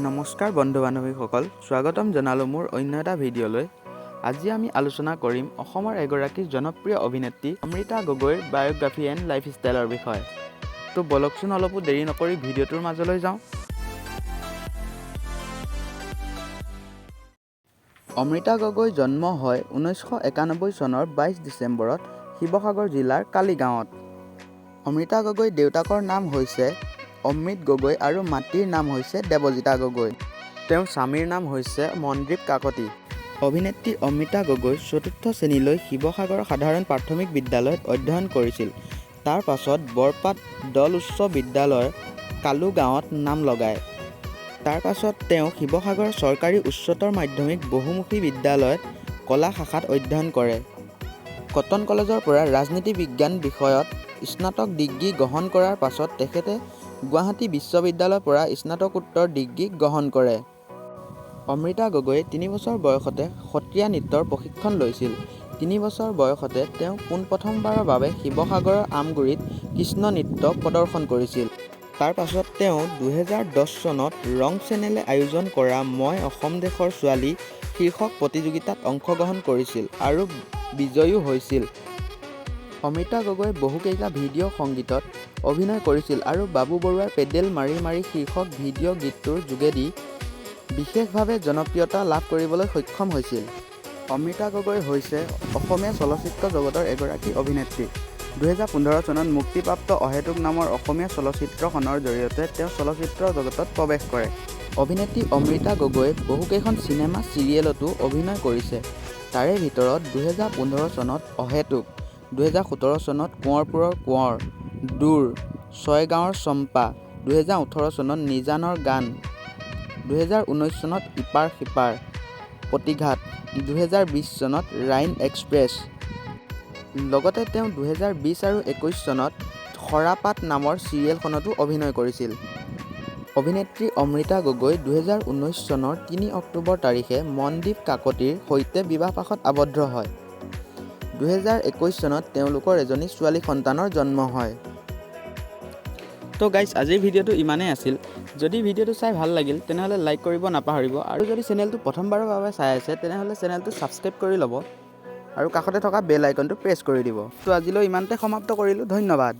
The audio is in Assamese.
নমস্কাৰ বন্ধু বান্ধৱীসকল, স্বাগতম জনালো মোৰ অন্য এটা ভিডিঅ'লৈ। আজি আমি আলোচনা কৰিম অসমৰ এগৰাকী জনপ্ৰিয় অভিনেত্ৰী অমৃতা গগৈৰ বায়োগ্ৰাফি এণ্ড লাইফষ্টাইলৰ বিষয়ে। তো বলকচোন অলপো দেৰি নকৰি ভিডিঅ'টোৰ মাজলৈ যাওঁ। অমৃতা গগৈ জন্ম হয় 1991 চনৰ 22 ডিচেম্বৰত শিৱসাগৰ জিলাৰ কালি গাঁৱত। অমৃতা গগৈ দেউতাকৰ নাম হৈছে অমৃত গগৈ আৰু মাতৃৰ নাম হৈছে দেৱজিতা গগৈ। তেওঁৰ স্বামীৰ নাম হৈছে মনদ্বীপ কাকতি। অভিনেত্ৰী অমৃতা গগৈ ৪ৰ্থ শ্ৰেণীলৈ শিৱসাগৰ সাধাৰণ প্ৰাথমিক বিদ্যালয়ত অধ্যয়ন কৰিছিল। তাৰ পাছত বৰপাত দল উচ্চ বিদ্যালয়ৰ কালু গাঁৱত নাম লগায়। তাৰ পাছত তেওঁ শিৱসাগৰ চৰকাৰী উচ্চতৰ মাধ্যমিক বহুমুখী বিদ্যালয়ত কলা শাখাত অধ্যয়ন কৰে। কটন কলেজৰ পৰা ৰাজনীতি বিজ্ঞান বিষয়ত স্নাতক ডিগ্ৰী গ্ৰহণ কৰাৰ পাছত তেখেতে গুৱাহাটী বিশ্ববিদ্যালয়ৰ পৰা স্নাতকোত্তৰ ডিগ্ৰী গ্ৰহণ কৰে। অমৃতা গগৈয়ে ৩ বছৰ বয়সতে সত্ৰীয়া নৃত্যৰ প্ৰশিক্ষণ লৈছিল। ৩ বছৰ বয়সতে তেওঁ পোনপ্ৰথমবাৰৰ বাবে শিৱসাগৰৰ আমগুৰিত কৃষ্ণ নৃত্য প্ৰদৰ্শন কৰিছিল। তাৰ পাছত তেওঁ 2010 চনত ৰং চেনেলে আয়োজন কৰা মই অসম দেশৰ ছোৱালী শীৰ্ষক প্ৰতিযোগিতাত অংশগ্ৰহণ কৰিছিল আৰু বিজয়ী হৈছিল। অমৃতা গগৈয়ে বহুকেইটা ভিডিঅ' সংগীতত অভিনয় কৰিছিল আৰু বাবু বৰুৱাৰ পেডেল মাৰি মাৰি শীৰ্ষক ভিডিঅ' গীতটোৰ যোগেদি বিশেষভাৱে জনপ্ৰিয়তা লাভ কৰিবলৈ সক্ষম হৈছিল। অমৃতা গগৈ হৈছে অসমীয়া চলচ্চিত্ৰ জগতৰ এগৰাকী অভিনেত্ৰী। 2015 চনত মুক্তিপ্ৰাপ্ত অহেতুক নামৰ অসমীয়া চলচ্চিত্ৰখনৰ জৰিয়তে তেওঁ চলচ্চিত্ৰ জগতত প্ৰৱেশ কৰে। অভিনেত্ৰী অমৃতা গগৈয়ে বহুকেইখন চিনেমা চিৰিয়েলতো অভিনয় কৰিছে। তাৰে ভিতৰত 2015 চনত অহেতুক, 2017 চনত কোঁৱৰপুৰৰ কোঁৱৰ, দূৰ, ছয়গাঁৱৰ চম্পা, 2018 চনত নিজানৰ গান, 2019 চনত ইপাৰ সিপাৰ, প্ৰতিঘাত, 2020 চনত ৰাইন এক্সপ্ৰেছ। লগতে তেওঁ 2020 আৰু 21 চনত সৰাপাত নামৰ চিৰিয়েলখনতো অভিনয় কৰিছিল। অভিনেত্ৰী অমৃতা গগৈ 2019 চনৰ 3 অক্টোবৰ তাৰিখে মনদ্বীপ কাকতিৰ সৈতে বিবাহপাশত আবদ্ধ হয়। 2021 চনত তেওঁলোকৰ এজনী ছোৱালী সন্তানৰ জন্ম হয়। তো গাইজ, আজিৰ ভিডিঅ'টো ইমানেই আছিল। যদি ভিডিঅ'টো চাই ভাল লাগিল তেনেহ'লে লাইক কৰিব নাপাহৰিব, আৰু যদি চেনেলটো প্ৰথমবাৰৰ বাবে চাই আছে তেনেহ'লে চেনেলটো ছাবস্ক্ৰাইব কৰি ল'ব আৰু কাষতে থকা বেল আইকনটো প্ৰেছ কৰি দিব। তো আজিলৈ ইমানতে সমাপ্ত কৰিলোঁ। ধন্যবাদ।